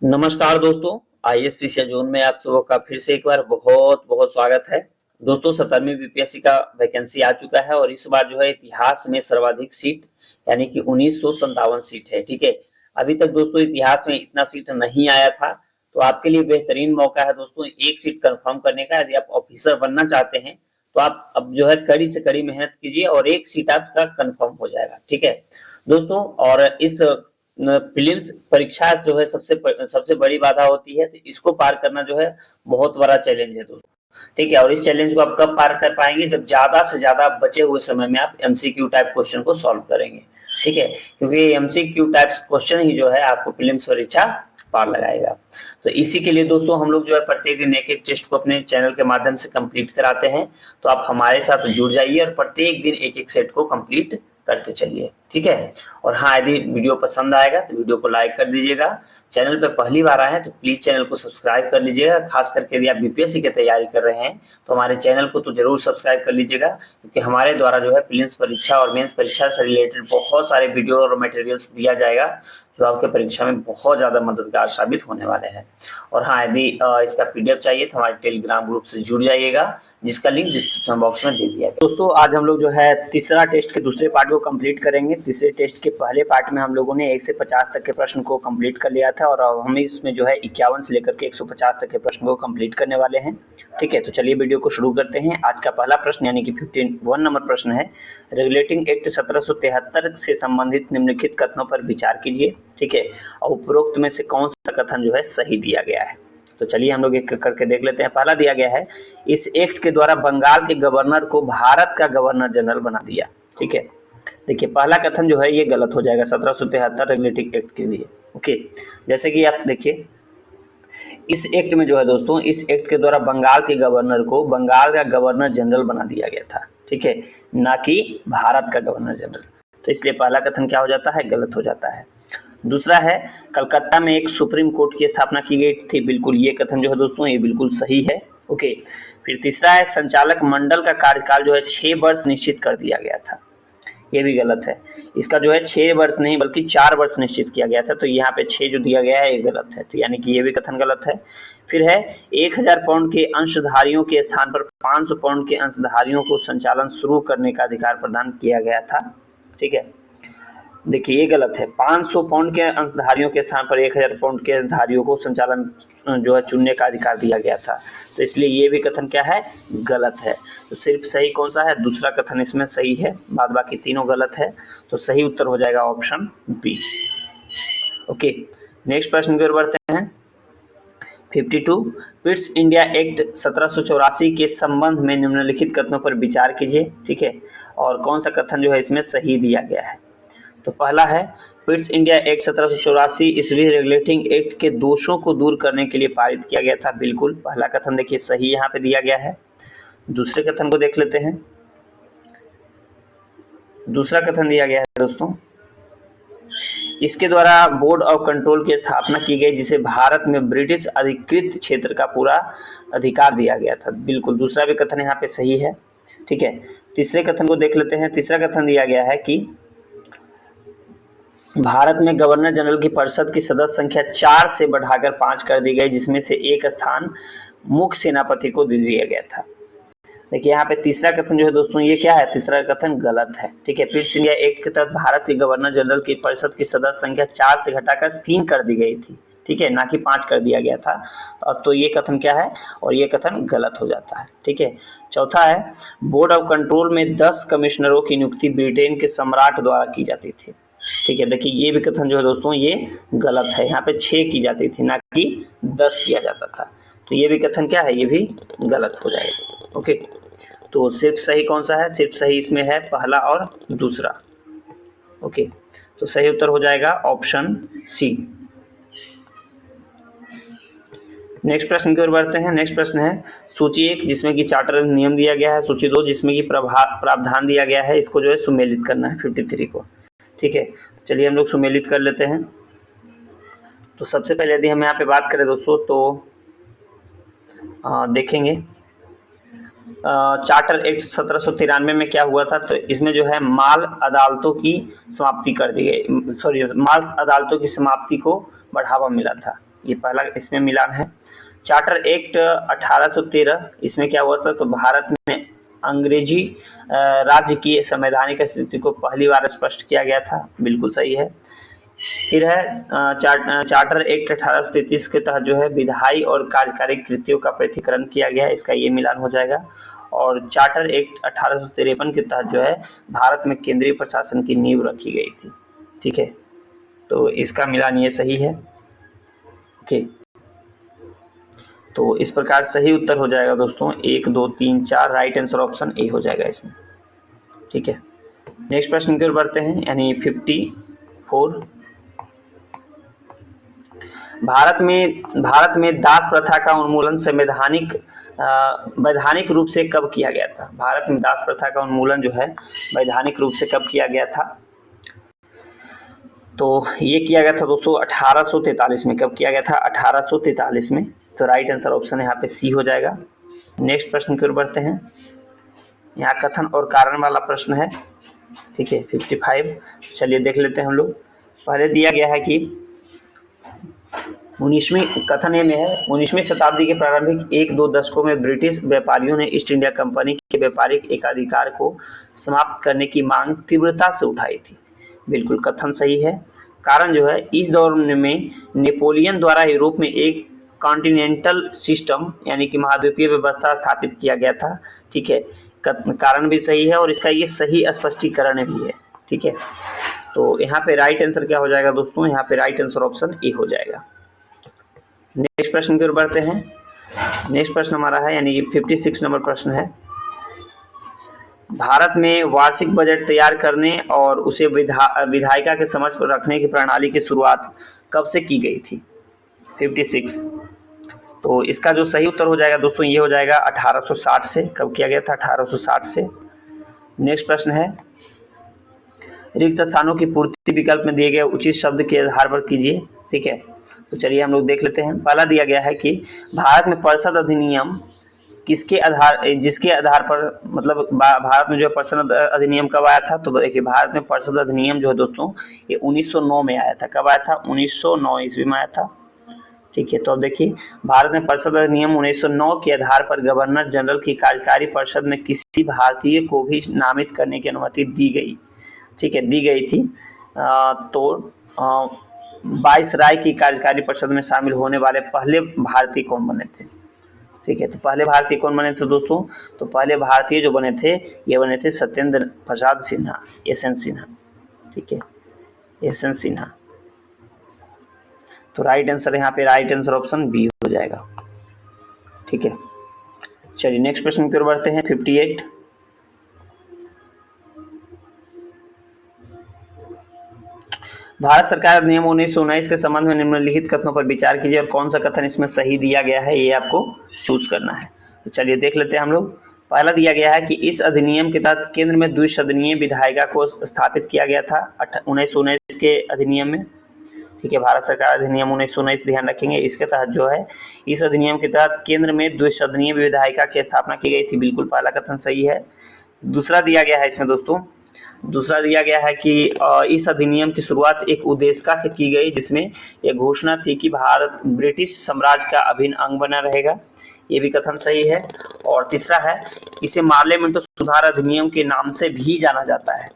नमस्कार दोस्तों, IAS zone में आप सबों का फिर से एक बार बहुत बहुत स्वागत है। दोस्तों 17वीं बीपीएससी का वैकेंसी आ चुका है और इस बार जो है इतिहास में सर्वाधिक सीट यानी कि 1957 सीट है। ठीक है, अभी तक दोस्तों इतिहास में इतना सीट नहीं आया था, तो आपके लिए बेहतरीन मौका है दोस्तों एक सीट कंफर्म करने का। यदि आप ऑफिसर बनना चाहते हैं तो आप अब जो है कड़ी से कड़ी मेहनत कीजिए और एक सीट आपका कंफर्म हो जाएगा। ठीक है दोस्तों, और इस प्रीलिम्स परीक्षा जो है सबसे बड़ी बाधा होती है, तो इसको पार करना जो है बहुत बड़ा चैलेंज है दोस्तों। ठीक है, और इस चैलेंज को आप कब पार कर पाएंगे, जब ज्यादा से ज्यादा बचे हुए समय में आप एमसीक्यू टाइप क्वेश्चन को सॉल्व करेंगे। ठीक है, क्योंकि एमसीक्यू टाइप क्वेश्चन ही जो है आपको प्रीलिम्स परीक्षा पार लगाएगा। तो इसी के लिए दोस्तों हम लोग जो है प्रत्येक दिन एक एक टेस्ट को अपने चैनल के माध्यम से कंप्लीट कराते हैं, तो आप हमारे साथ जुड़ जाइए और प्रत्येक दिन एक एक सेट को कंप्लीट करते चलिए। ठीक है, और हाँ, यदि वीडियो पसंद आएगा तो वीडियो को लाइक कर दीजिएगा। चैनल पे पहली बार आए हैं तो प्लीज चैनल को सब्सक्राइब कर लीजिएगा। खास करके यदि आप बीपीएससी की तैयारी कर रहे हैं तो हमारे चैनल को तो जरूर सब्सक्राइब कर लीजिएगा, क्योंकि हमारे द्वारा जो है प्रीलिम्स परीक्षा और मेंस परीक्षा से रिलेटेड बहुत सारे वीडियो और मटेरियल्स दिया जाएगा जो आपके परीक्षा में बहुत ज्यादा मददगार साबित होने वाले हैं। और हाँ, यदि इसका पीडीएफ चाहिए तो हमारे टेलीग्राम ग्रुप से जुड़ जाइएगा, जिसका लिंक डिस्क्रिप्शन बॉक्स में दे दिया है। दोस्तों आज हम लोग जो है तीसरा टेस्ट के दूसरे पार्ट को कंप्लीट करेंगे। तीसरे टेस्ट के पहले पार्ट में हम लोगों ने 1 से 50 तक के प्रश्न को कंप्लीट कर लिया था, और अब हम इसमें जो है 51 से लेकर के 150 तक के प्रश्न को कंप्लीट करने वाले हैं। ठीक है, तो चलिए वीडियो को शुरू करते हैं। आज का पहला प्रश्न यानी कि 51 नंबर प्रश्न है, रेगुलेटिंग एक्ट 1773 से संबंधित निम्नलिखित कथनों पर विचार कीजिए। ठीक है, और उपरोक्त में से कौन सा कथन जो है सही दिया गया है। तो चलिए हम लोग एक करके देख लेते हैं। पहला दिया गया है, इस एक्ट के द्वारा बंगाल के गवर्नर को भारत का गवर्नर जनरल बना दिया। ठीक है, देखिए पहला कथन जो है ये गलत हो जाएगा 1773 रेगुलेटिंग एक्ट के लिए। ओके, जैसे कि आप देखिए इस एक्ट में जो है दोस्तों, इस एक्ट के द्वारा बंगाल के गवर्नर को बंगाल का गवर्नर जनरल बना दिया गया था। ठीक है, ना कि भारत का गवर्नर जनरल। तो इसलिए पहला कथन क्या हो जाता है, गलत हो जाता है। दूसरा है, कलकत्ता में एक सुप्रीम कोर्ट की स्थापना की गई थी। बिल्कुल ये कथन जो है दोस्तों ये बिल्कुल सही है। ओके, फिर तीसरा है, संचालक मंडल का कार्यकाल जो है 6 वर्ष निश्चित कर दिया गया था। ये भी गलत है, इसका जो है 6 वर्ष नहीं बल्कि 4 वर्ष निश्चित किया गया था, तो यहाँ पे 6 जो दिया गया है ये गलत है, तो यानी कि ये भी कथन गलत है। फिर है, 1000 पाउंड के अंशधारियों के स्थान पर 500 पाउंड के अंशधारियों को संचालन शुरू करने का अधिकार प्रदान किया गया था। ठीक है, देखिए ये गलत है, 500 पाउंड के अंशधारियों के स्थान पर 1000 पाउंड के अंशधारियों को संचालन जो है चुनने का अधिकार दिया गया था, तो इसलिए ये भी कथन क्या है, गलत है। तो सिर्फ सही कौन सा है, दूसरा कथन इसमें सही है, बाद बाकी तीनों गलत है, तो सही उत्तर हो जाएगा ऑप्शन बी। ओके, नेक्स्ट प्रश्न की ओर बढ़ते हैं। 52, पिट्स इंडिया एक्ट 1784 के संबंध में निम्नलिखित कथनों पर विचार कीजिए। ठीक है, और कौन सा कथन जो है इसमें सही दिया गया है। तो पहला है, पिट्स इंडिया एक्ट 1784 ईस्वी रेगुलेटिंग एक्ट के दोषों को दूर करने के लिए पारित किया गया था। बिल्कुल पहला कथन देखिए सही यहाँ पे दिया गया है। दूसरे कथन को देख लेते हैं। दूसरा कथन दिया गया है दोस्तों, इसके द्वारा बोर्ड ऑफ कंट्रोल की स्थापना की गई, जिसे भारत में ब्रिटिश अधिकृत क्षेत्र का पूरा अधिकार दिया गया था। बिल्कुल दूसरा भी कथन यहाँ पे सही है। ठीक है, तीसरे कथन को देख लेते हैं। तीसरा कथन दिया गया है कि भारत में गवर्नर जनरल की परिषद की सदस्य संख्या 4 से बढ़ाकर 5 कर दी गई, जिसमें से एक स्थान मुख्य सेनापति को दे दिया गया था। देखिए यहाँ पे तीसरा कथन जो है दोस्तों ये क्या है, तीसरा कथन गलत है। ठीक है, पिट्स इंडिया एक्ट के तहत भारत के गवर्नर जनरल की परिषद की सदस्य संख्या 4 से घटाकर 3 कर दी गई थी। ठीक है, ना कि 5 कर दिया गया था। अब तो ये कथन क्या है, और ये कथन गलत हो जाता है। ठीक है, चौथा है, बोर्ड ऑफ कंट्रोल में 10 कमिश्नरों की नियुक्ति ब्रिटेन के सम्राट द्वारा की जाती थी। ठीक है, देखिए ये भी कथन जो है दोस्तों ये गलत है, यहाँ पे 6 की जाती थी ना कि 10 किया जाता था, तो ये भी कथन क्या है, ये भी गलत हो जाएगा। ओके, तो सिर्फ सही कौन सा है, सिर्फ सही इसमें है पहला और दूसरा। ओके, तो सही उत्तर हो जाएगा ऑप्शन सी। नेक्स्ट प्रश्न की ओर बढ़ते हैं। नेक्स्ट प्रश्न है, सूची 1 जिसमें कि चार्टर नियम दिया गया है, सूची 2 जिसमें कि प्रावधान दिया गया है, इसको जो है सुमेलित करना है 53 को। ठीक है, चलिए हम लोग सुमेलित कर लेते हैं। तो सबसे पहले यदि हम यहाँ पे बात करें दोस्तों तो देखेंगे चार्टर एक्ट 1793 में क्या हुआ था, तो इसमें जो है माल अदालतों की समाप्ति कर दी गई, माल अदालतों की समाप्ति को बढ़ावा मिला था। ये पहला इसमें मिलान है। चार्टर एक्ट 1813, इसमें क्या हुआ था, तो भारत में अंग्रेजी राज्य की संवैधानिक स्थिति को पहली बार स्पष्ट किया गया था, बिल्कुल सही है। फिर है चार्टर एक्ट 1833 के तहत जो है विधायी और कार्यकारी कृतियों का पृथक्करण किया गया, इसका ये मिलान हो जाएगा। और चार्टर एक्ट 1853 के तहत जो है भारत में केंद्रीय प्रशासन की नींव रखी गई थी, ठीक है, तो इसका मिलान ये सही है। ओके, तो इस प्रकार सही उत्तर हो जाएगा दोस्तों 1 2 3 4, राइट आंसर ऑप्शन ए हो जाएगा इसमें, ठीक है। नेक्स्ट प्रश्न की ओर बढ़ते हैं, यानी 54। भारत में दास प्रथा का उन्मूलन वैधानिक रूप से कब किया गया था? भारत में दास प्रथा का उन्मूलन जो है वैधानिक रूप से कब किया गया था? तो ये किया गया था दोस्तों 1843 में। कब किया गया था? 1843 में। तो राइट आंसर ऑप्शन यहाँ पे सी हो जाएगा। नेक्स्ट प्रश्न की ओर बढ़ते हैं, यहाँ कथन और कारण वाला प्रश्न है, ठीक है, 55। चलिए देख लेते हैं हम लोग। पहले दिया गया है कि 19वीं कथन में है 19वीं शताब्दी के प्रारंभिक 1-2 दशकों में ब्रिटिश व्यापारियों ने ईस्ट इंडिया कंपनी के व्यापारिक एकाधिकार को समाप्त करने की मांग तीव्रता से उठाई थी, बिल्कुल कथन सही है। कारण जो है, इस दौर में नेपोलियन द्वारा यूरोप में एक कॉन्टिनेंटल सिस्टम यानी कि महाद्वीपीय व्यवस्था स्थापित किया गया था, ठीक है, कारण भी सही है और इसका ये सही स्पष्टीकरण भी है, ठीक है। तो यहाँ पे राइट आंसर क्या हो जाएगा दोस्तों? यहाँ पे राइट आंसर ऑप्शन ए हो जाएगा। नेक्स्ट प्रश्न की ओर बढ़ते हैं। नेक्स्ट प्रश्न हमारा है, यानी कि 56 नंबर प्रश्न है, भारत में वार्षिक बजट तैयार करने और उसे विधायिका के समक्ष पर रखने की प्रणाली की शुरुआत कब से की गई थी? 56। तो इसका जो सही उत्तर हो जाएगा दोस्तों ये हो जाएगा 1860 से। कब किया गया था? 1860 से। नेक्स्ट प्रश्न है, रिक्त स्थानों की पूर्ति विकल्प में दिए गए उचित शब्द के आधार पर कीजिए, ठीक है। तो चलिए हम लोग देख लेते हैं। पहला दिया गया है कि भारत में परिषद अधिनियम जिसके आधार पर, मतलब भारत में जो है परिषद अधिनियम कब आया था? तो देखिए भारत में परिषद अधिनियम जो है दोस्तों ये 1909 में आया था। कब आया था? 1909 ईस्वी में आया था, ठीक है। तो अब देखिए भारत में परिषद अधिनियम 1909 के आधार पर गवर्नर जनरल की कार्यकारी परिषद में किसी भारतीय को भी नामित करने की अनुमति दी गई, ठीक है, दी गई थी। तो वाइसराय की कार्यकारी परिषद में शामिल होने वाले पहले भारतीय कौन बने थे? ठीक है, तो पहले भारतीय कौन बने थे दोस्तों? तो पहले भारतीय जो बने थे ये बने थे सत्येंद्र प्रसाद सिन्हा, एस.एन. सिन्हा, ठीक है, एस.एन. सिन्हा। तो राइट आंसर यहाँ पे राइट आंसर ऑप्शन बी हो जाएगा, ठीक है। चलिए नेक्स्ट प्रश्न की ओर बढ़ते हैं, 58। भारत सरकार अधिनियम 1919 के संबंध में निम्नलिखित कथनों पर विचार कीजिए और कौन सा कथन इसमें सही दिया गया है ये आपको चूज करना है। तो चलिए देख लेते हैं हम लोग। पहला दिया गया है कि इस अधिनियम के तहत केंद्र में द्विसदनीय विधायिका को स्थापित किया गया था 1919 के अधिनियम में, ठीक है, भारत सरकार अधिनियम 1919 ध्यान रखेंगे। इसके तहत जो है इस अधिनियम के तहत केंद्र में द्विसदनीय विधायिका की स्थापना की गई थी, बिल्कुल पहला कथन सही है। दूसरा दिया गया है इसमें दोस्तों, दूसरा दिया गया है कि इस अधिनियम की शुरुआत एक उद्देशिका से की गई जिसमें यह घोषणा थी कि भारत ब्रिटिश साम्राज्य का अभिन्न अंग बना रहेगा, ये भी कथन सही है। और तीसरा है इसे मार्लियामेंटो सुधार अधिनियम के नाम से भी जाना जाता है,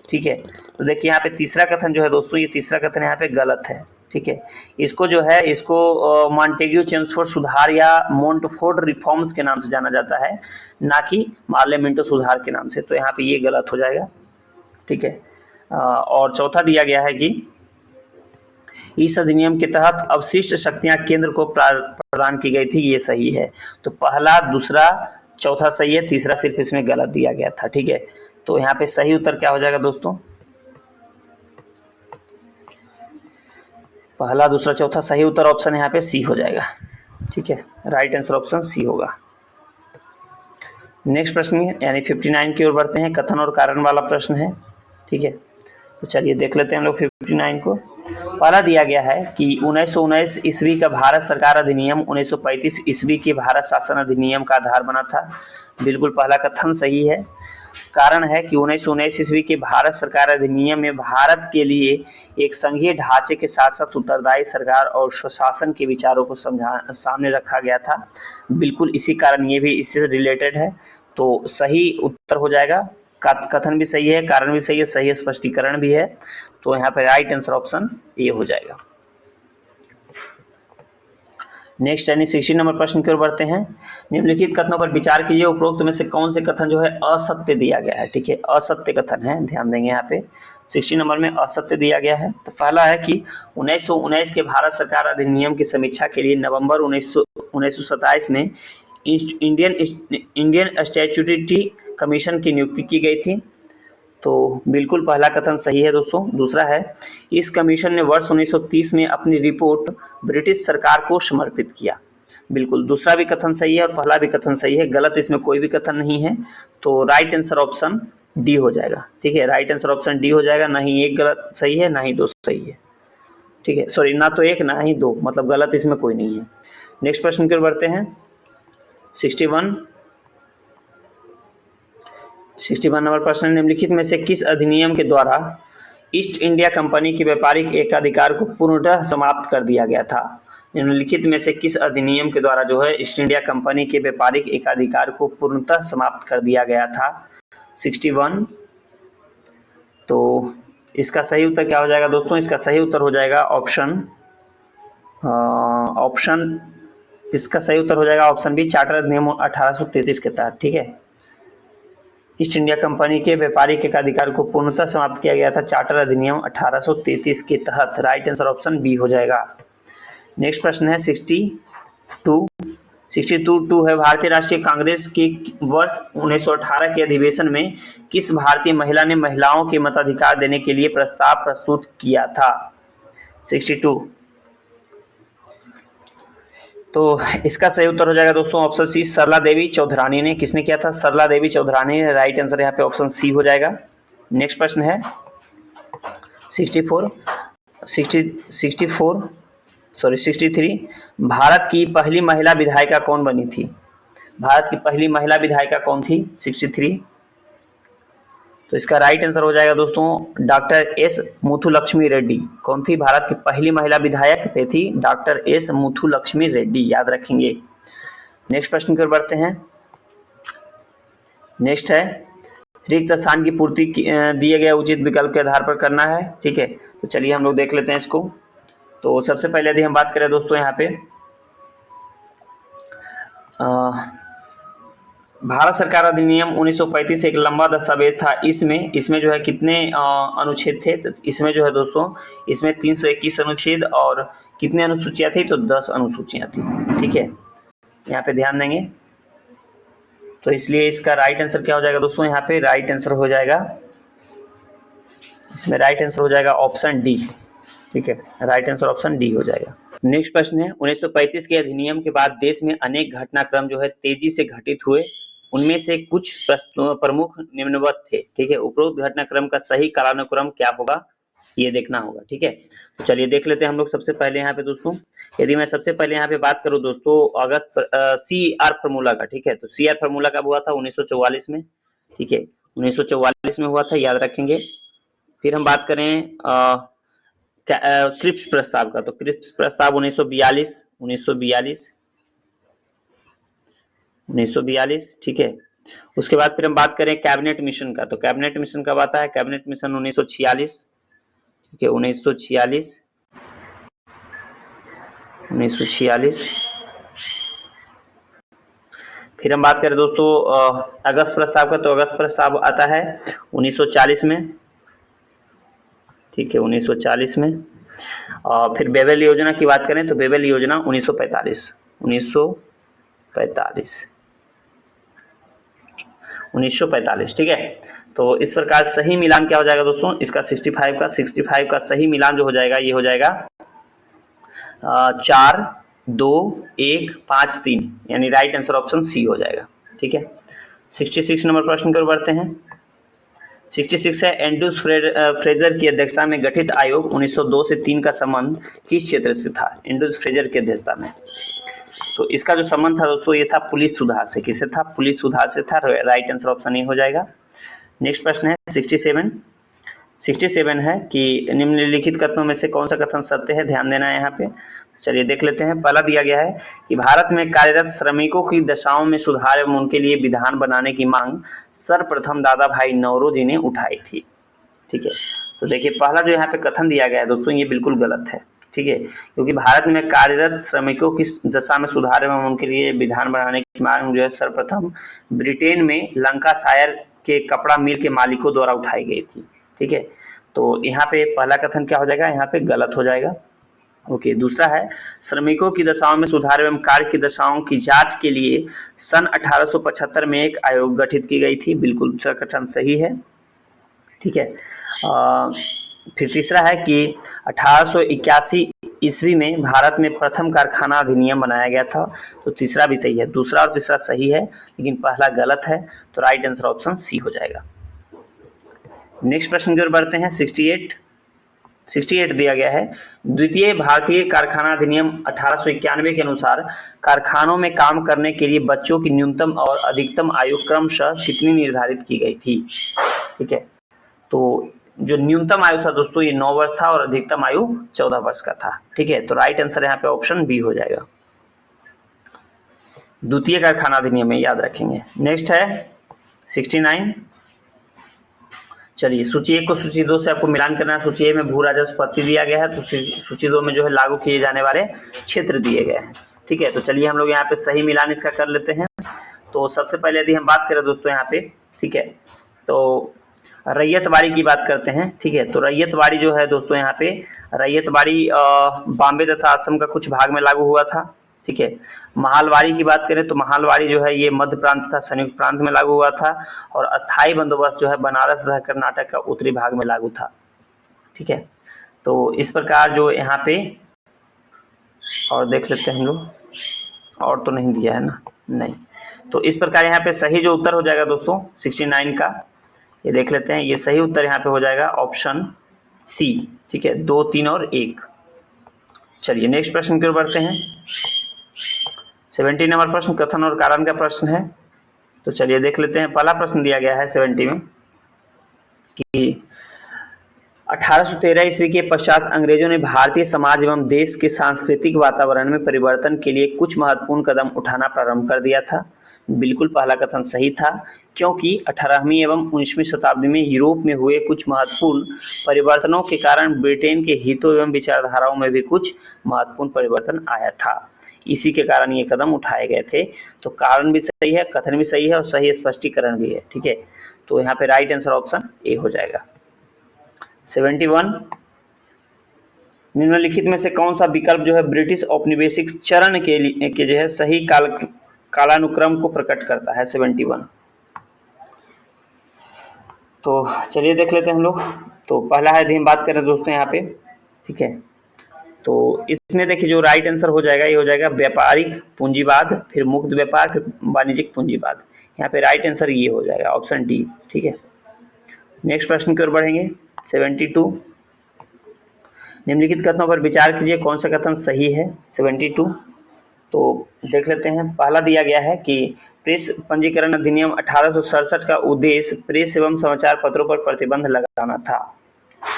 ठीक है। तो देखिए यहाँ पे तीसरा कथन जो है दोस्तों, ये तीसरा कथन यहाँ पे गलत है, ठीक है। इसको जो है इसको मॉन्टेग्यू चेम्सफोर्ड सुधार या मोंटफोर्ड रिफॉर्म्स के नाम से जाना जाता है, ना कि मार्लियामेंटो सुधार के नाम से। तो यहाँ पे ये गलत हो जाएगा, ठीक है। और चौथा दिया गया है कि इस अधिनियम के तहत अवशिष्ट शक्तियां केंद्र को प्रदान की गई थी, ये सही है। तो पहला, दूसरा, चौथा सही है, तीसरा सिर्फ इसमें गलत दिया गया था, ठीक है। तो यहाँ पे सही उत्तर क्या हो जाएगा दोस्तों? पहला, दूसरा, चौथा सही उत्तर ऑप्शन यहाँ पे सी हो जाएगा, ठीक है, राइट आंसर ऑप्शन सी होगा। नेक्स्ट प्रश्न यानी 59 की ओर बढ़ते हैं, कथन और कारण वाला प्रश्न है, ठीक है। तो चलिए देख लेते हैं हम लोग 59 को। पहला दिया गया है कि 1919 ईस्वी का भारत सरकार अधिनियम 1935 ईस्वी के भारत शासन अधिनियम का आधार बना था, बिल्कुल पहला कथन सही है। कारण है कि 1919 ईस्वी के भारत सरकार अधिनियम में भारत के लिए एक संघीय ढांचे के साथ साथ उत्तरदायी सरकार और स्वशासन के विचारों को सामने रखा गया था। बिल्कुल इसी कारण ये भी इससे रिलेटेड है, तो सही उत्तर हो जाएगा। कथन भी सही है, कारण भी सही है, सही स्पष्टीकरण भी है, तो यहाँ पे राइट आंसर ऑप्शन ए हो जाएगा। नेक्स्ट यानी 60 नंबर प्रश्न की ओर बढ़ते हैं। निम्नलिखित कथनों पर विचार कीजिए, उपरोक्त में से कौन से कथन जो है असत्य दिया गया है। ठीक है, असत्य कथन है, ध्यान देंगे यहाँ पे 60 नंबर में असत्य दिया गया है। तो पहला है कि 1919 के भारत सरकार अधिनियम की समीक्षा के लिए नवंबर 1927 में इंडियन स्टैट्यूटरी कमीशन की नियुक्ति की गई थी। तो बिल्कुल पहला कथन सही है दोस्तों। दूसरा है, इस कमीशन ने वर्ष 1930 में अपनी रिपोर्ट ब्रिटिश सरकार को समर्पित किया। बिल्कुल दूसरा भी कथन सही है और पहला भी कथन सही है, गलत इसमें कोई भी कथन नहीं है, तो राइट आंसर ऑप्शन डी हो जाएगा। ठीक है, राइट आंसर ऑप्शन डी हो जाएगा, ना ही एक गलत सही है ना ही दो सही है। ठीक है, सॉरी, ना तो एक ना ही दो, मतलब गलत इसमें कोई नहीं है। नेक्स्ट प्रश्न की ओर बढ़ते हैं। 61 नंबर प्रश्न, निम्नलिखित में से किस अधिनियम के द्वारा ईस्ट इंडिया कंपनी के व्यापारिक एकाधिकार को पूर्णतः समाप्त कर दिया गया था। निम्नलिखित में से किस अधिनियम के द्वारा जो है ईस्ट इंडिया कंपनी के व्यापारिक एकाधिकार को पूर्णतः समाप्त कर दिया गया था। 61। तो इसका सही उत्तर क्या हो जाएगा दोस्तों? इसका सही उत्तर हो जाएगा इसका सही उत्तर हो जाएगा ऑप्शन बी, चार्टर अधिनियम 1833 के तहत। ठीक है, ईस्ट इंडिया कंपनी के व्यापारिक एकाधिकार को पूर्णतः समाप्त किया गया था चार्टर अधिनियम 1833 के तहत। राइट आंसर ऑप्शन बी हो जाएगा। नेक्स्ट प्रश्न है 62 है, भारतीय राष्ट्रीय कांग्रेस के वर्ष 1918 के अधिवेशन में किस भारतीय महिला ने महिलाओं के मताधिकार देने के लिए प्रस्ताव प्रस्तुत किया था। 62। तो इसका सही उत्तर हो जाएगा दोस्तों ऑप्शन सी, सरला देवी चौधरानी ने। किसने किया था? सरला देवी चौधरानी ने। राइट आंसर यहाँ पे ऑप्शन सी हो जाएगा। नेक्स्ट प्रश्न है 63। भारत की पहली महिला विधायिका कौन बनी थी? भारत की पहली महिला विधायिका कौन थी? 63। तो इसका राइट आंसर हो जाएगा दोस्तों डॉक्टर एस मुथुलक्ष्मी रेड्डी। कौन थी? भारत की पहली महिला विधायक थी डॉक्टर एस मुथुलक्ष्मी रेड्डी, याद रखेंगे। नेक्स्ट प्रश्न की ओर बढ़ते हैं। नेक्स्ट है, रिक्त स्थान की पूर्ति दिए गए उचित विकल्प के आधार पर करना है। ठीक है, तो चलिए हम लोग देख लेते हैं इसको। तो सबसे पहले यदि हम बात करें दोस्तों यहाँ पे भारत सरकार अधिनियम 1935 एक लंबा दस्तावेज था। इसमें जो है कितने अनुच्छेद थे? तो इसमें जो है दोस्तों, इसमें 321 अनुच्छेद और कितने अनुसूचियां थी? तो 10 अनुसूचियां थी। ठीक है, यहाँ पे ध्यान देंगे। तो इसलिए इसका राइट आंसर क्या हो जाएगा दोस्तों? यहाँ पे राइट आंसर हो जाएगा, इसमें राइट आंसर हो जाएगा ऑप्शन डी। ठीक है, राइट आंसर ऑप्शन डी हो जाएगा। नेक्स्ट प्रश्न है, 1935 के अधिनियम के बाद देश में अनेक घटनाक्रम जो है तेजी से घटित हुए। उनमें से कुछ प्रमुख निम्नवत थे। ठीक है, उपरोक्त घटनाक्रम का सही कालानुक्रम क्या होगा ये देखना होगा। ठीक है, तो चलिए देख लेते हैं हम लोग। सबसे पहले यहाँ पे दोस्तों, यदि मैं सबसे पहले यहाँ पे बात करूँ दोस्तों CR फार्मूला का। ठीक है, तो CR फार्मूला कब हुआ था? 1944 में। ठीक है, 1944 में हुआ था, याद रखेंगे। फिर हम बात करें क्रिप्स प्रस्ताव का, तो क्रिप्स प्रस्ताव 1942। ठीक है, उसके बाद फिर हम बात करें कैबिनेट मिशन का, तो कैबिनेट मिशन कब आता है? Cabinet mission 1946। ठीक है, 1946। फिर हम बात करें दोस्तों अगस्त प्रस्ताव का, तो अगस्त प्रस्ताव आता है 1940 में। ठीक है, 1940 में। फिर बेबल योजना की बात करें तो बेबल योजना 1945। ठीक है, तो इस प्रकार सही मिलान क्या हो जाएगा दोस्तों? इसका 65 का सही मिलान जो हो जाएगा ये हो जाएगा 4, 2, 1, 5, 3, यानी राइट आंसर ऑप्शन सी हो जाएगा। ठीक है, 66 नंबर प्रश्न की ओर बढ़ते हैं। 66 है, एंड्रूज फ्रेजर की अध्यक्षता में गठित आयोग 1902 से 3 का संबंध किस क्षेत्र से था? एंड्रूज फ्रेजर की अध्यक्षता में, तो इसका जो संबंध था दोस्तों ये था पुलिस सुधार से। किससे था? पुलिस सुधार से था। राइट आंसर ऑप्शन ए हो जाएगा। नेक्स्ट प्रश्न है 67 है कि निम्नलिखित कथनों में से कौन सा कथन सत्य है, ध्यान देना है यहाँ पे। चलिए देख लेते हैं। पहला दिया गया है कि भारत में कार्यरत श्रमिकों की दशाओं में सुधार एवं उनके लिए विधान बनाने की मांग सर्वप्रथम दादा भाई नौरोजी ने उठाई थी। ठीक है, तो देखिए पहला जो यहाँ पे कथन दिया गया है दोस्तों ये बिल्कुल गलत है। ठीक है, क्योंकि भारत में कार्यरत श्रमिकों की दशा में सुधार एवं उनके लिए विधान बनाने की मांग जो है सर्वप्रथम ब्रिटेन में लंकाशायर के कपड़ा मिल के मालिकों द्वारा उठाई गई थी। ठीक है, तो यहाँ पे पहला कथन क्या हो जाएगा, यहाँ पे गलत हो जाएगा। ओके, दूसरा है श्रमिकों की दशाओं में सुधार एवं कार्य की दशाओं की जांच के लिए सन 1875 में एक आयोग गठित की गई थी, बिल्कुल दूसरा कथन सही है। ठीक है, फिर तीसरा है कि 1881 ईस्वी में भारत में प्रथम कारखाना अधिनियम बनाया गया था, तो तीसरा भी सही है। दूसरा और तीसरा सही है लेकिन पहला गलत है, तो राइट आंसर ऑप्शन सी हो जाएगा। नेक्स्ट प्रश्न की ओर बढ़ते हैं। 68 दिया गया है, द्वितीय भारतीय कारखाना अधिनियम 1891 के अनुसार कारखानों में काम करने के लिए बच्चों की न्यूनतम और अधिकतम आयु क्रमशः कितनी निर्धारित की गई थी। ठीक है, तो जो न्यूनतम आयु था दोस्तों ये 9 वर्ष था और अधिकतम आयु 14 वर्ष का था। ठीक है, तो राइट आंसर यहाँ पे ऑप्शन बी हो जाएगा, द्वितीय कारखाना अधिनियम में, याद रखेंगे। नेक्स्ट है 69। चलिए सूची 1 को सूची 2 से आपको मिलान करना है। सूची 1 में भू राजस्व पत्ति दिया गया है, तो सूची 2 में जो है लागू किए जाने वाले क्षेत्र दिए गए हैं। ठीक है, तो चलिए हम लोग यहाँ पे सही मिलान इसका कर लेते हैं। तो सबसे पहले यदि हम बात करें दोस्तों यहाँ पे, ठीक है, तो रैयतवाड़ी की बात करते हैं। ठीक है, तो रैयतवाड़ी जो है दोस्तों यहाँ पे रैयतवाड़ी बॉम्बे तथा असम का कुछ भाग में लागू हुआ था। ठीक है, महालवाड़ी की बात करें तो महालवाड़ी जो है ये मध्य प्रांत तथा संयुक्त प्रांत में लागू हुआ था, और अस्थाई बंदोबस्त जो है बनारस तथा कर्नाटक का उत्तरी भाग में लागू था। ठीक है, तो इस प्रकार जो यहाँ पे, और देख लेते हैं हम लोग, और तो नहीं दिया है ना, नहीं, तो इस प्रकार यहाँ पे सही जो उत्तर हो जाएगा दोस्तों 69 का, ये देख लेते हैं, ये सही उत्तर यहाँ पे हो जाएगा ऑप्शन सी। ठीक है, 2, 3 और 1। चलिए नेक्स्ट प्रश्न की ओर बढ़ते हैं। 70 नंबर प्रश्न कथन और कारण का प्रश्न है, तो चलिए देख लेते हैं। पहला प्रश्न दिया गया है 70 में कि 1813 ईस्वी के पश्चात अंग्रेजों ने भारतीय समाज एवं देश के सांस्कृतिक वातावरण में परिवर्तन के लिए कुछ महत्वपूर्ण कदम उठाना प्रारंभ कर दिया था। बिल्कुल पहला कथन सही था, क्योंकि 18वीं एवं 19वीं शताब्दी में यूरोप में हुए कुछ महत्वपूर्ण परिवर्तनों के कारण ब्रिटेन के हितों एवं विचारधाराओं में भी कुछ महत्वपूर्ण परिवर्तन आया था। इसी के कारण ये कदम उठाए गए थे। तो कारण भी सही है, कथन भी सही है और सही स्पष्टीकरण भी है। ठीक है, तो यहाँ पे राइट आंसर ऑप्शन ए हो जाएगा। 71 निम्नलिखित में से कौन सा विकल्प जो है ब्रिटिश औपनिवेशिक चरण के जो है सही कालानुक्रम को प्रकट करता है। 71, तो चलिए देख लेते हैं हम लोग। तो पहला है, यदि हम बात करें दोस्तों यहाँ पे, ठीक है, तो इसमें देखिए जो राइट आंसर हो जाएगा ये हो जाएगा व्यापारिक पूंजीवाद, फिर मुक्त व्यापार, फिर वाणिज्यिक पूंजीवाद। यहाँ पे राइट आंसर ये हो जाएगा ऑप्शन डी। ठीक है, नेक्स्ट प्रश्न की ओर बढ़ेंगे। 72 निम्नलिखित कथनों पर विचार कीजिए, कौन सा कथन सही है। 72, तो देख लेते हैं। पहला दिया गया है कि प्रेस पंजीकरण अधिनियम 1867 का उद्देश्य प्रेस एवं समाचार पत्रों पर प्रतिबंध लगाना था।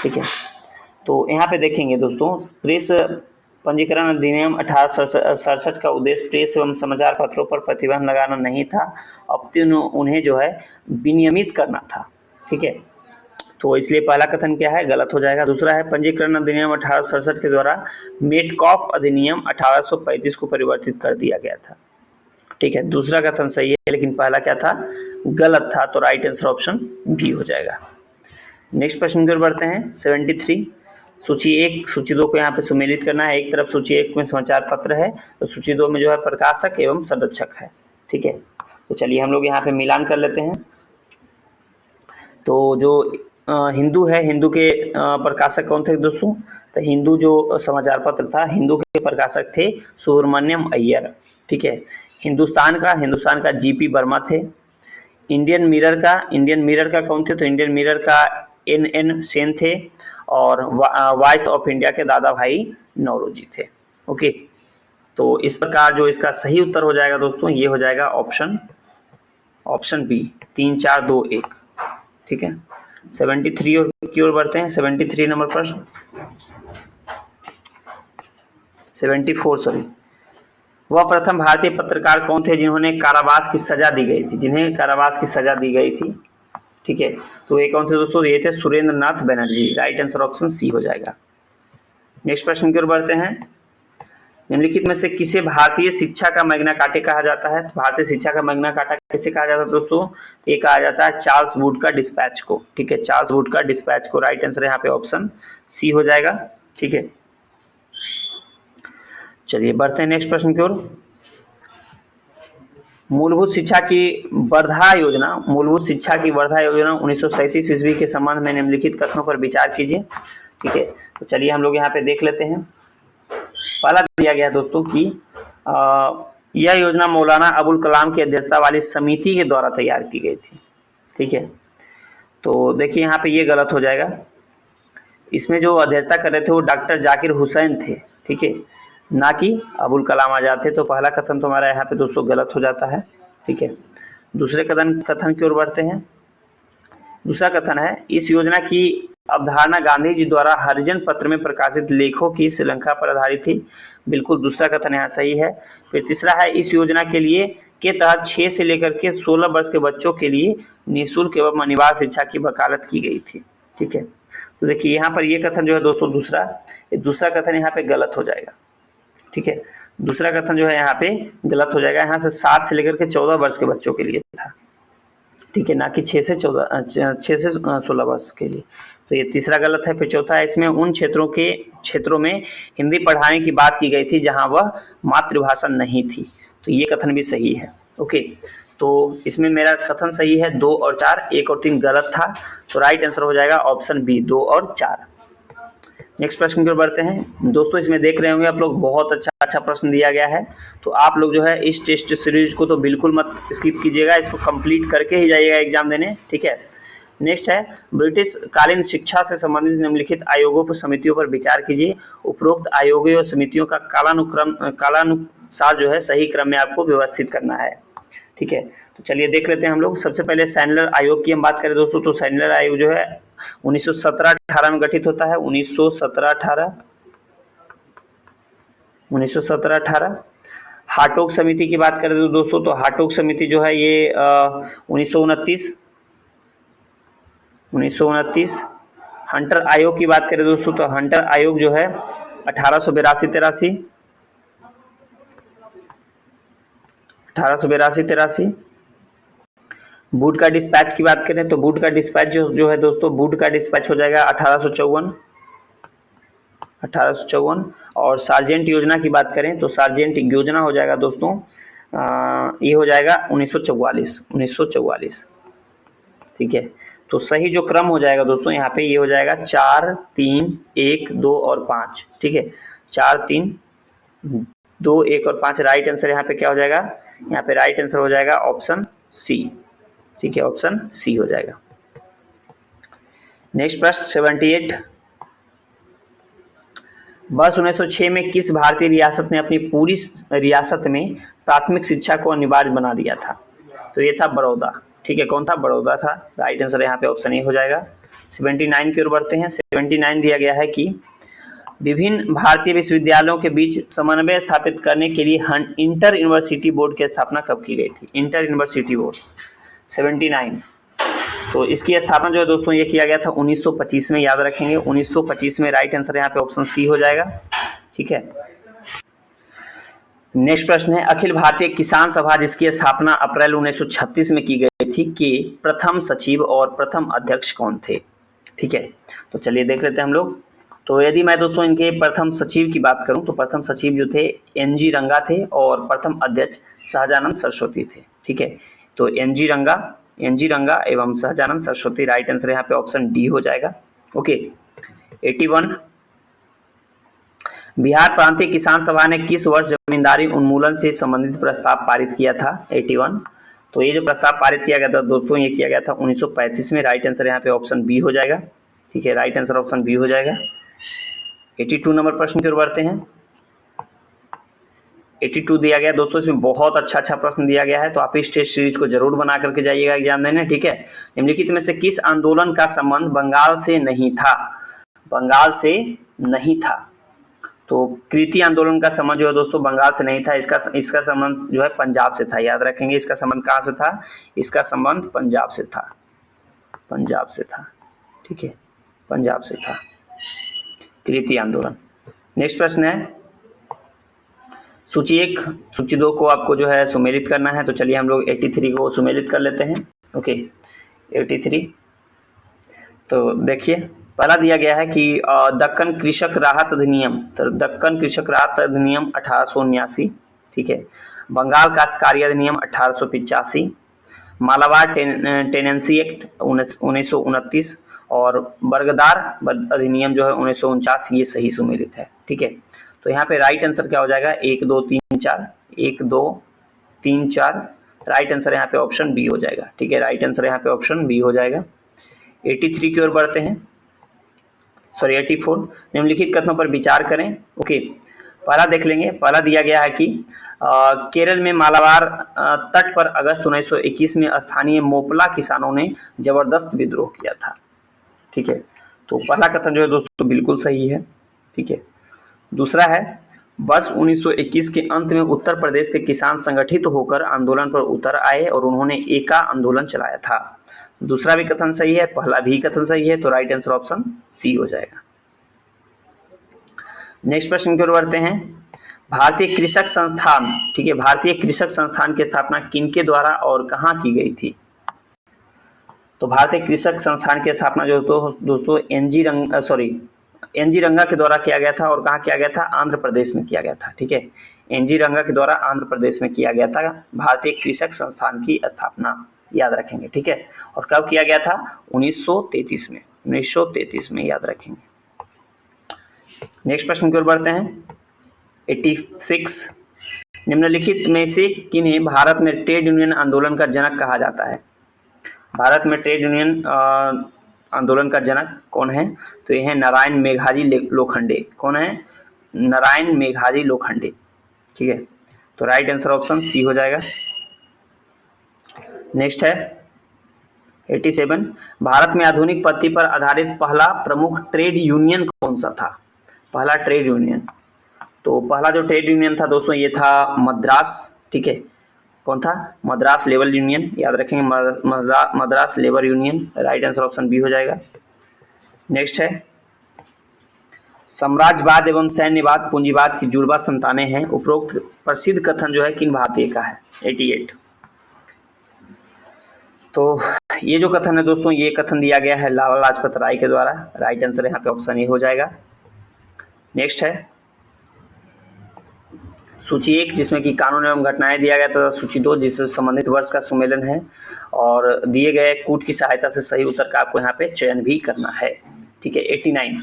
ठीक है, तो यहाँ पे देखेंगे दोस्तों, प्रेस पंजीकरण अधिनियम 1867 का उद्देश्य प्रेस एवं समाचार पत्रों पर प्रतिबंध लगाना नहीं था, अपितु उन्हें जो है विनियमित करना था। ठीक है, तो इसलिए पहला कथन क्या है, गलत हो जाएगा। दूसरा है पंजीकरण अधिनियम 1867 के द्वारा मेटकॉफ अधिनियम 1835 को परिवर्तित कर दिया गया था। ठीक है, दूसरा कथन सही है लेकिन पहला क्या था, गलत था, तो राइट आंसर ऑप्शन बी हो जाएगा। नेक्स्ट प्रश्न की ओर बढ़ते हैं। 73 सूची 1 सूची 2 को यहाँ पे सुमेलित करना है। एक तरफ सूची 1 में समाचार पत्र है, तो सूची 2 में जो है प्रकाशक एवं संरक्षक है। ठीक है, तो चलिए हम लोग यहाँ पे मिलान कर लेते हैं। तो जो हिंदू है, हिंदू के प्रकाशक कौन थे दोस्तों, तो हिंदू जो समाचार पत्र था, हिंदू के प्रकाशक थे सुब्रमण्यम अय्यर। ठीक है, हिंदुस्तान का जीपी वर्मा थे। इंडियन मिरर का कौन थे, तो इंडियन मिरर का एन सेन थे, और वॉइस ऑफ इंडिया के दादा भाई नौरोजी थे। ओके, तो इस प्रकार जो इसका सही उत्तर हो जाएगा दोस्तों, ये हो जाएगा ऑप्शन बी, 3, 4, 2, 1। ठीक है। 73 की ओर बढ़ते हैं। 73 नंबर प्रश्न, 74 सॉरी। वह प्रथम भारतीय पत्रकार कौन थे जिन्होंने कारावास की सजा दी गई थी, जिन्हें कारावास की सजा दी गई थी, ठीक है। तो ये कौन थे दोस्तों, ये थे Surendra Nath Banerjee. Right answer option C हो जाएगा। नेक्स्ट प्रश्न की ओर बढ़ते हैं। निम्नलिखित में से किसे भारतीय शिक्षा का मैग्ना कार्टा कहा जाता है? तो भारतीय शिक्षा का मैग्ना कार्टा किसे कहा जाता है दोस्तों? ये कहा जाता है चार्ल्स वुड का डिस्पैच को, ठीक है, चार्ल्स वुड का डिस्पैच को। राइट आंसर यहाँ पे ऑप्शन सी हो जाएगा, ठीक है। चलिए बढ़ते हैं नेक्स्ट प्रश्न की ओर। मूलभूत शिक्षा की वर्धा योजना, मूलभूत शिक्षा की वर्धा योजना 1937 ईस्वी के संबंध में निम्नलिखित कथनों पर विचार कीजिए, ठीक है। तो चलिए हम लोग यहाँ पे देख लेते हैं। पहला दिया गया दोस्तों कि यह योजना मौलाना अबुल कलाम की अध्यक्षता वाली समिति के द्वारा तैयार की गई थी, ठीक है। तो देखिए यहाँ पे ये गलत हो जाएगा। इसमें जो अध्यक्षता कर रहे थे वो डॉक्टर जाकिर हुसैन थे, ठीक है, ना कि अबुल कलाम आजाद थे। तो पहला कथन तो हमारा यहाँ पे दोस्तों गलत हो जाता है, ठीक है। दूसरे कथन की ओर बढ़ते हैं। दूसरा कथन है इस योजना की अवधारणा गांधी जी द्वारा हरिजन पत्र में प्रकाशित लेखों की श्रृंखला पर आधारित थी। बिल्कुल दूसरा कथन यहाँ सही है। फिर तीसरा है इस योजना के तहत 6 से लेकर के 16 वर्ष के बच्चों के लिए निःशुल्क एवं अनिवार्य शिक्षा की वकालत की गई थी, ठीक है। तो देखिए यहाँ पर ये कथन जो है दोस्तों दूसरा कथन यहाँ पे गलत हो जाएगा, ठीक है। दूसरा कथन जो है यहाँ पे गलत हो जाएगा। यहाँ से 7 से लेकर के 14 वर्ष के बच्चों के लिए था, ठीक है, ना कि 6 से 16 वर्ष के लिए। तो ये तीसरा गलत है। फिर चौथा है इसमें उन क्षेत्रों में हिंदी पढ़ाने की बात की गई थी जहां वह मातृभाषा नहीं थी। तो ये कथन भी सही है, ओके। तो इसमें मेरा कथन सही है 2 और 4, 1 और 3 गलत था। तो राइट आंसर हो जाएगा ऑप्शन बी 2 और 4। नेक्स्ट प्रश्न की ओर बढ़ते हैं दोस्तों। इसमें देख रहे होंगे आप लोग बहुत अच्छा प्रश्न दिया गया है। तो आप लोग जो है इस टेस्ट सीरीज को तो बिल्कुल मत स्किप कीजिएगा, इसको कंप्लीट करके ही जाइएगा एग्जाम देने, ठीक है। नेक्स्ट है ब्रिटिश कालीन शिक्षा से संबंधित निम्नलिखित आयोगों पर समितियों पर विचार कीजिए। उपरोक्त आयोगों और समितियों का कालानुसार जो है सही क्रम में आपको व्यवस्थित करना है, ठीक है। तो चलिए देख लेते हैं हम लोग। सबसे पहले सैंडलर आयोग की हम बात करें दोस्तों, तो सैंडलर आयोग जो है 1917-18 में गठित होता है। 1917-18 हाटोग समिति की बात करें तो दोस्तों, तो हाटोग समिति जो है ये 1929। हंटर आयोग की बात करें दोस्तों, तो हंटर आयोग जो है 1882-83। वुड का डिस्पैच की बात करें तो वुड का डिस्पैच जो है दोस्तों, वुड का डिस्पैच हो जाएगा 1854। और सार्जेंट योजना की बात करें तो सार्जेंट योजना हो जाएगा दोस्तों, ये हो जाएगा 1944, ठीक है। तो सही जो क्रम हो जाएगा दोस्तों यहाँ पे ये हो जाएगा 4, 3, 1, 2 और 5, ठीक है। 4, 3, 2, 1 और 5 राइट आंसर यहाँ पे क्या हो जाएगा, यहाँ पे राइट आंसर हो जाएगा ऑप्शन सी, ठीक है, ऑप्शन सी हो जाएगा। नेक्स्ट प्रश्न 78। वर्ष 1906 में किस भारतीय रियासत ने अपनी पूरी रियासत में प्राथमिक शिक्षा को अनिवार्य बना दिया था? तो ये था बड़ौदा, ठीक है। कौन था? बड़ौदा था। राइट आंसर यहाँ पे ऑप्शन ए हो जाएगा। 79 की ओर बढ़ते हैं। 79 दिया गया है कि विभिन्न भारतीय विश्वविद्यालयों के बीच समन्वय स्थापित करने के लिए इंटर यूनिवर्सिटी बोर्ड की स्थापना कब की गई थी? Inter university board 79। तो इसकी स्थापना जो है दोस्तों ये किया गया था 1925 में, याद रखेंगे 1925 में। राइट आंसर यहाँ पे ऑप्शन सी हो जाएगा, ठीक है। नेक्स्ट प्रश्न है अखिल भारतीय किसान सभा जिसकी स्थापना अप्रैल 1936 में की गई थी के प्रथम सचिव और प्रथम अध्यक्ष कौन थे? ठीक है, तो चलिए देख लेते हैं हम लोग। तो यदि मैं दोस्तों इनके प्रथम सचिव की बात करूं तो प्रथम सचिव जो थे एन.जी. रंगा थे और प्रथम अध्यक्ष सहजानंद सरस्वती थे। ठीक है, तो एन.जी. रंगा एवं सहजानंद सरस्वती। राइट आंसर यहाँ पे ऑप्शन डी हो जाएगा। ओके, 81 बिहार प्रांतीय किसान सभा ने किस वर्ष जमींदारी उन्मूलन से संबंधित प्रस्ताव पारित किया था? 81। तो ये जो प्रस्ताव पारित किया गया था दोस्तों ये किया गया था 1935 में। राइट आंसर यहाँ पे ऑप्शन बी हो जाएगा। ठीक है, राइट आंसर ऑप्शन बी हो जाएगा। 82 नंबर प्रश्न की ओर बढ़ते हैं। 82 दिया गया दोस्तों। इसमें बहुत अच्छा प्रश्न दिया गया है, तो आप इस टेस्ट सीरीज को जरूर बना करके जाइएगा एग्जाम देने, ठीक है। निम्नलिखित में से किस आंदोलन का संबंध बंगाल से नहीं था? बंगाल से नहीं था, तो कृति आंदोलन का संबंध जो है दोस्तों बंगाल से नहीं था, इसका संबंध जो है पंजाब से था। याद रखेंगे, इसका संबंध कहाँ से था? इसका संबंध पंजाब से था, पंजाब से था, ठीक है, पंजाब से था कृति आंदोलन। नेक्स्ट प्रश्न है सूची 1 सूची 2 को आपको जो है सुमेलित करना है, तो चलिए हम लोग 83 को सुमेलित कर लेते हैं। ओके 83, तो देखिए पहला दिया गया है कि दक्कन कृषक राहत अधिनियम, तो दक्कन कृषक राहत अधिनियम 1879, ठीक है। बंगाल काश्तकारी अधिनियम 1885, मालाबार टेनेंसी एक्ट 1929 और बरगदार अधिनियम जो है 1949, ये सही सुमेलित है, ठीक है। तो यहाँ पे राइट आंसर क्या हो जाएगा? 1 2 3 4, 1 2 3 4, राइट आंसर यहाँ पे ऑप्शन बी हो जाएगा, ठीक है। राइट आंसर यहाँ पे ऑप्शन बी हो जाएगा। 83 की ओर बढ़ते हैं, सॉरी 84। निम्नलिखित कथनों पर विचार करें। ओके, पहला देख लेंगे। पहला दिया गया है कि केरल में मालाबार तट पर अगस्त 1921 में स्थानीय मोपला किसानों ने जबरदस्त विद्रोह किया था, ठीक है। तो पहला कथन जो है दोस्तों बिल्कुल सही है, ठीक है। दूसरा है वर्ष 1921 के अंत में उत्तर प्रदेश के किसान संगठित होकर आंदोलन पर उतर आए और उन्होंने एका आंदोलन चलाया था। दूसरा भी कथन सही है, पहला भी कथन सही है, तो राइट आंसर ऑप्शन सी हो जाएगा। नेक्स्ट प्रश्न की ओर बढ़ते हैं। भारतीय कृषक संस्थान, ठीक है, भारतीय कृषक संस्थान की स्थापना किनके द्वारा और कहाँ की गई थी? तो भारतीय कृषक संस्थान की स्थापना जो दोस्तों एनजी रंगा के द्वारा किया गया था, और कहाँ किया गया था? आंध्र प्रदेश में किया गया था, ठीक है। एनजी रंगा के द्वारा आंध्र प्रदेश में किया गया था भारतीय कृषक संस्थान की स्थापना, याद रखेंगे, ठीक है। और कब किया गया था? 1933 में, 1933 में, याद रखेंगे। नेक्स्ट प्रश्न की ओर बढ़ते हैं। 86, निम्नलिखित में से किन्हें भारत में ट्रेड यूनियन आंदोलन का जनक कहा जाता है? भारत में ट्रेड यूनियन आंदोलन का जनक कौन है? तो यह है नारायण मेघाजी लोखंडे। कौन है? नारायण मेघाजी लोखंडे, ठीक है। तो राइट आंसर ऑप्शन सी हो जाएगा। नेक्स्ट है 87, भारत में आधुनिक पद्धति पर आधारित पहला प्रमुख ट्रेड यूनियन कौन सा था? पहला ट्रेड यूनियन, तो पहला जो ट्रेड यूनियन था दोस्तों ये था मद्रास, ठीक है। कौन था? मद्रास लेबर यूनियन, याद रखेंगे, Madras labour union. Right answer option B हो जाएगा। नेक्स्ट है साम्राज्यवाद एवं सैन्यवाद पूंजीवाद की जुड़वा संतानें हैं, उपरोक्त प्रसिद्ध कथन जो है किन भारतीय का है? 88, तो ये जो कथन है दोस्तों, ये कथन दिया गया है लाला लाजपत राय के द्वारा। राइट आंसर यहाँ पे ऑप्शन ए हो जाएगा। नेक्स्ट है सूची 1 जिसमें कि कानून एवं घटनाएं दिया गया था, सूची 2 जिससे संबंधित वर्ष का सुमेलन है, और दिए गए कूट की सहायता से सही उत्तर का आपको यहाँ पे चयन भी करना है, ठीक है। 89,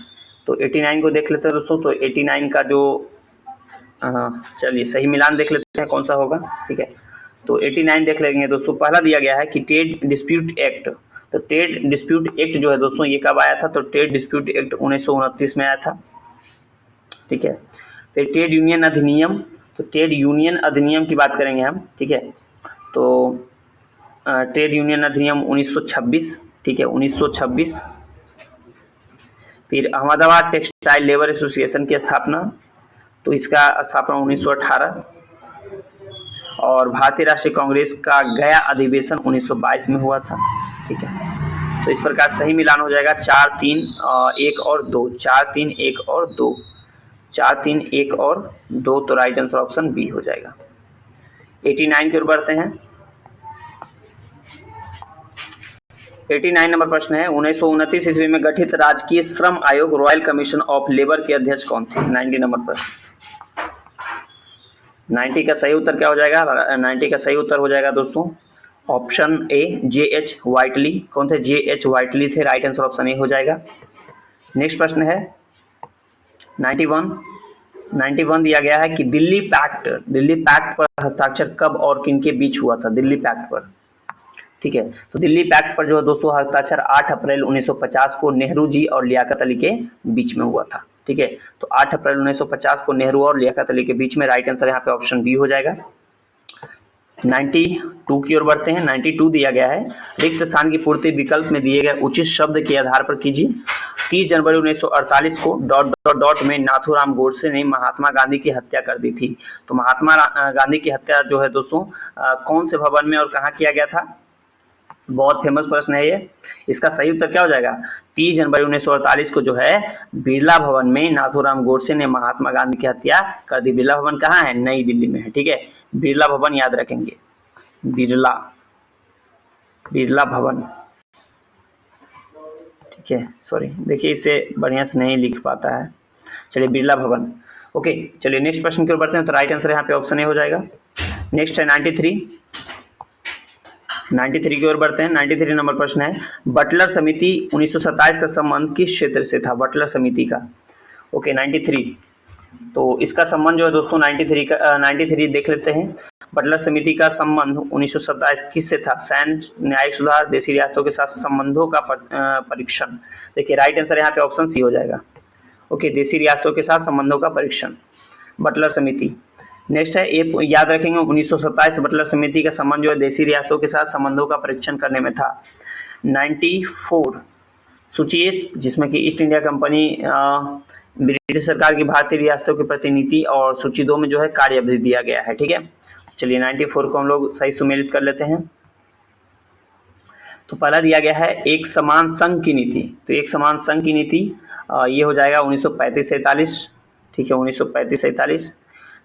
तो 89 को देख लेते हैं दोस्तों। तो 89 का जो चलिए सही मिलान देख लेते हैं कौन सा होगा, ठीक है। तो 89 देख लेंगे दोस्तों। पहला दिया गया है कि ट्रेड डिस्प्यूट एक्ट, तो ट्रेड डिस्प्यूट एक्ट जो है दोस्तों ये कब आया था? तो ट्रेड डिस्प्यूट एक्ट 1929 में आया था, ठीक है। फिर ट्रेड यूनियन अधिनियम, तो ट्रेड यूनियन अधिनियम की बात करेंगे हम, ठीक है। तो ट्रेड यूनियन अधिनियम 1926, ठीक है, 1926। फिर अहमदाबाद टेक्सटाइल लेबर एसोसिएशन की स्थापना, तो इसका स्थापना 1918। और भारतीय राष्ट्रीय कांग्रेस का गया अधिवेशन 1922 में हुआ था, ठीक है। तो इस प्रकार सही मिलान हो जाएगा 4 3 1 और 2, 4 3 1 और 2, 4 3 1 और 2, तो राइट आंसर ऑप्शन बी हो जाएगा। 89 की ओर बढ़ते हैं। 89 नंबर प्रश्न है 1929 ईस्वी में गठित राजकीय श्रम आयोग रॉयल कमीशन ऑफ लेबर के अध्यक्ष कौन थे? 90 नंबर प्रश्न। 90 का सही उत्तर क्या हो जाएगा? 90 का सही उत्तर हो जाएगा दोस्तों ऑप्शन ए JH वाइटली। कौन थे? JH वाइटली थे। राइट आंसर ऑप्शन ए हो जाएगा। नेक्स्ट प्रश्न है 91 दिया गया है कि दिल्ली पैक्ट पर हस्ताक्षर कब और किनके बीच हुआ था? दिल्ली पैक्ट पर, ठीक है। तो दिल्ली पैक्ट पर जो है दोस्तों हस्ताक्षर 8 अप्रैल 1950 को नेहरू जी और लियाकत अली के बीच में हुआ था, ठीक है। तो 8 अप्रैल 1950 को नेहरू और लियाकत अली के बीच में। राइट आंसर यहाँ पे ऑप्शन बी हो जाएगा। 92 की ओर बढ़ते हैं। 92 दिया गया है, रिक्त स्थान की पूर्ति विकल्प में दिए गए उचित शब्द के आधार पर कीजिए। 30 जनवरी 1948 को डॉट डॉट डॉट में नाथूराम गोडसे ने महात्मा गांधी की हत्या कर दी थी। तो महात्मा गांधी की हत्या जो है दोस्तों कौन से भवन में और कहाँ किया गया था? बहुत फेमस प्रश्न है ये। इसका सही उत्तर क्या हो जाएगा? 30 जनवरी 1948 को जो है बिरला भवन में नाथूराम गोडसे ने महात्मा गांधी की हत्या कर दी। बिरला भवन कहाँ है? नई दिल्ली में है, ठीक है। बिरला भवन याद रखेंगे, बिरला भवन, ठीक है। सॉरी, देखिए इसे बढ़िया से नहीं लिख पाता है। चलिए, बिरला भवन। ओके, चलिए नेक्स्ट प्रश्न की ओर बढ़ते हैं। तो राइट आंसर यहाँ पे ऑप्शन ए हो जाएगा। नेक्स्ट है 93 की ओर बढ़ते हैं। 93 नंबर प्रश्न है, बटलर समिति 1927 का संबंध किस क्षेत्र से था? बटलर समिति का। ओके, 93, तो इसका संबंध जो है दोस्तों 93 देख लेते हैं। बटलर समिति का संबंध 1927 किससे था? सैन्य, न्यायिक सुधार, देशी रियासतों के साथ संबंधों का परीक्षण। देखिए राइट आंसर यहाँ पे ऑप्शन सी हो जाएगा। ओके, देशी रियासतों के साथ संबंधों का परीक्षण, बटलर समिति। नेक्स्ट है, ये याद रखेंगे 1927 बटलर समिति का संबंध जो है देशी रियासतों के साथ संबंधों का परीक्षण करने में था। 94 सूची 1, जिसमें कि ईस्ट इंडिया कंपनी ब्रिटिश सरकार की भारतीय रियासतों के प्रतिनिधि, और सूची 2 में जो है कार्य अवधि दिया गया है, ठीक है। चलिए 94 को हम लोग सही सुमेलित कर लेते हैं। तो पहला दिया गया है एक समान संघ की नीति। तो एक समान संघ की नीति ये हो जाएगा 1935-47, ठीक है, 1935-47।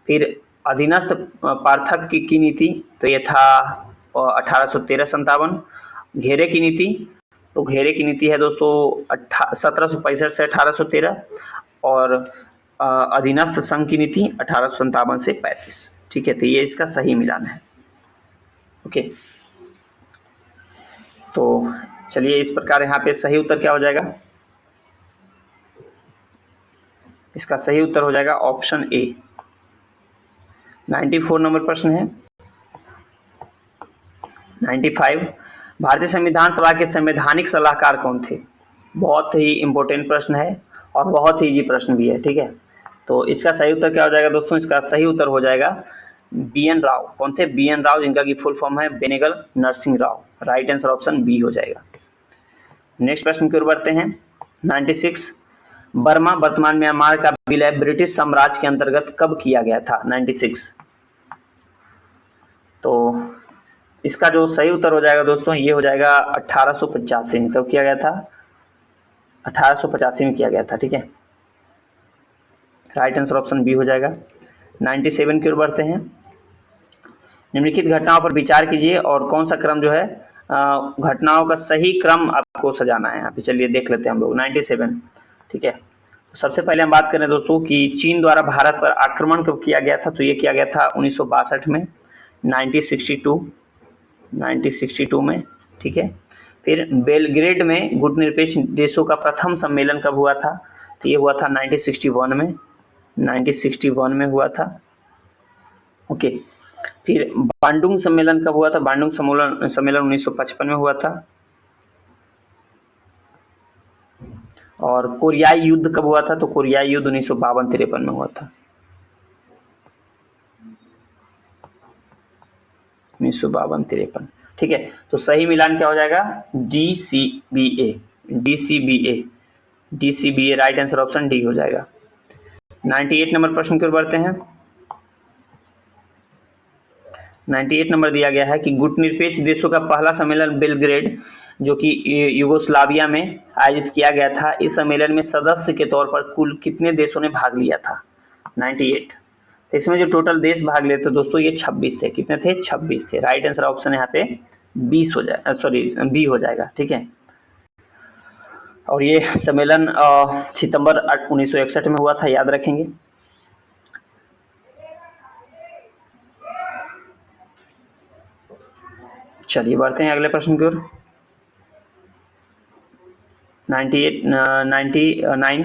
फिर अधीनस्थ पार्थक की नीति, तो ये था 1813-57। घेरे की नीति, तो घेरे की नीति है दोस्तों 1765 से 1813। और अधीनस्थ संघ की नीति 1857 से 35, ठीक है। तो ये इसका सही मिलान है। ओके, तो चलिए इस प्रकार यहाँ पे सही उत्तर क्या हो जाएगा? इसका सही उत्तर हो जाएगा ऑप्शन ए। 94 नंबर प्रश्न है। 95, भारतीय संविधान सभा के संवैधानिक सलाहकार कौन थे? बहुत ही इंपॉर्टेंट प्रश्न है और बहुत ही इजी प्रश्न भी है, ठीक है। तो इसका सही उत्तर क्या हो जाएगा दोस्तों? इसका सही उत्तर हो जाएगा BN राव। कौन थे? BN राव, जिनका की फुल फॉर्म है Benegal Narsing Rau. Right answer option B हो जाएगा। नेक्स्ट प्रश्न की ओर बढ़ते हैं। 96, बर्मा वर्तमान म्यांमार का विलय ब्रिटिश साम्राज्य के अंतर्गत कब किया गया था? 96। तो इसका जो सही उत्तर हो जाएगा दोस्तों ये हो जाएगा 1885 में। कब किया गया था? 1885 में किया गया था, ठीक है। राइट आंसर ऑप्शन बी हो जाएगा। 97 की ओर बढ़ते हैं। निम्नलिखित घटनाओं पर विचार कीजिए और कौन सा क्रम जो है घटनाओं का सही क्रम आपको सजाना है यहाँ पे। चलिए देख लेते हैं हम लोग 97, ठीक है। तो सबसे पहले हम बात करें दोस्तों कि चीन द्वारा भारत पर आक्रमण कब किया गया था? तो ये किया गया था 1962 में, 1962 में, ठीक है। फिर बेलग्रेड में गुटनिरपेक्ष देशों का प्रथम सम्मेलन कब हुआ था? तो ये हुआ था 1961 में, 1961 में हुआ था। ओके, फिर बांडुंग सम्मेलन कब हुआ था? बांडुंग सम्मेलन 1955 में हुआ था। और कोरियाई युद्ध कब हुआ था? तो कोरियाई युद्ध 1952-53 में हुआ था, 1952-53, ठीक है। तो सही मिलान क्या हो जाएगा? DCBA। Right answer option D हो जाएगा। 98 नंबर प्रश्न की ओर बढ़ते हैं। 98 नंबर दिया गया है कि गुटनिरपेक्ष देशों का पहला सम्मेलन बेलग्रेड जो कि यूगोस्लाविया में आयोजित किया गया था, इस सम्मेलन में सदस्य के तौर पर कुल कितने देशों ने भाग लिया था? 98। तो इसमें जो टोटल देश भाग लेते दोस्तों ये 26 थे। कितने थे? 26 थे। राइट आंसर ऑप्शन यहाँ पे 20 हो जाएगा, सॉरी बी हो जाएगा, ठीक है। और ये सम्मेलन सितंबर 1961 में हुआ था, याद रखेंगे। चलिए बढ़ते हैं अगले प्रश्न की ओर। 99,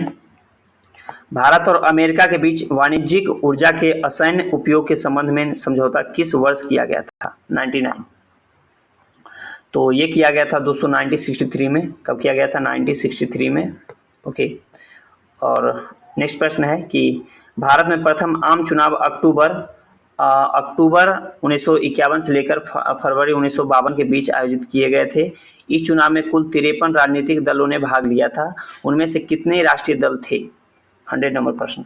भारत और अमेरिका के बीच वाणिज्यिक ऊर्जा के असैन्य उपयोग के संबंध में समझौता किस वर्ष किया गया था? 99। तो ये किया गया था दोस्तों 1963 में। कब किया गया था? 1963 में, ओके। और नेक्स्ट प्रश्न है कि भारत में प्रथम आम चुनाव अक्टूबर 1951 से लेकर फरवरी 1952 के बीच आयोजित किए गए थे। इस चुनाव में कुल 53 राजनीतिक दलों ने भाग लिया था। उनमें से कितने राष्ट्रीय दल थे? 100 नंबर प्रश्न।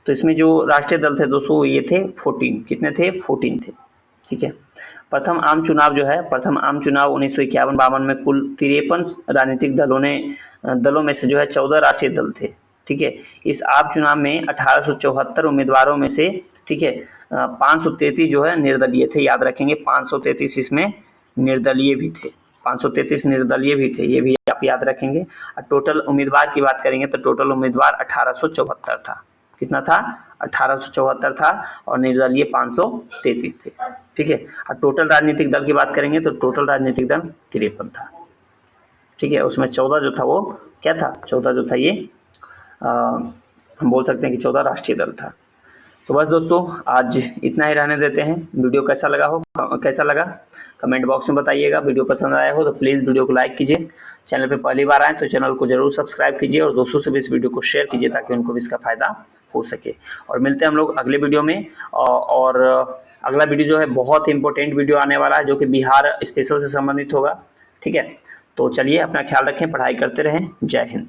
तो इसमें जो राष्ट्रीय दल थे दोस्तों ये थे 14। कितने थे? 14 थे। ठीक है। प्रथम आम चुनाव जो है, प्रथम आम चुनाव 1951-52 में कुल 53 राजनीतिक दलों में से जो है 14 राष्ट्रीय दल थे। ठीक है। इस आम चुनाव में 1874 उम्मीदवारों में से, ठीक है, 533 जो है निर्दलीय थे। याद रखेंगे 533 इसमें निर्दलीय भी थे, 533 निर्दलीय भी थे, ये भी आप याद रखेंगे। और टोटल उम्मीदवार की बात करेंगे तो टोटल उम्मीदवार 1874 था। कितना था? 1874 था और निर्दलीय 533 थे। ठीक है। और टोटल राजनीतिक दल की बात करेंगे तो टोटल राजनीतिक दल 53 था। ठीक है। उसमें 14 जो था वो क्या था? 14 जो था ये हम बोल सकते हैं कि 14 राष्ट्रीय दल था। तो बस दोस्तों आज इतना ही रहने देते हैं। वीडियो कैसा लगा कमेंट बॉक्स में बताइएगा। वीडियो पसंद आया हो तो प्लीज़ वीडियो को लाइक कीजिए। चैनल पे पहली बार आए तो चैनल को जरूर सब्सक्राइब कीजिए और दोस्तों से भी इस वीडियो को शेयर कीजिए ताकि उनको भी इसका फ़ायदा हो सके। और मिलते हैं हम लोग अगले वीडियो में। और अगला वीडियो जो है बहुत ही इंपॉर्टेंट वीडियो आने वाला है जो कि बिहार स्पेशल से संबंधित होगा। ठीक है। तो चलिए अपना ख्याल रखें, पढ़ाई करते रहें। जय हिंद।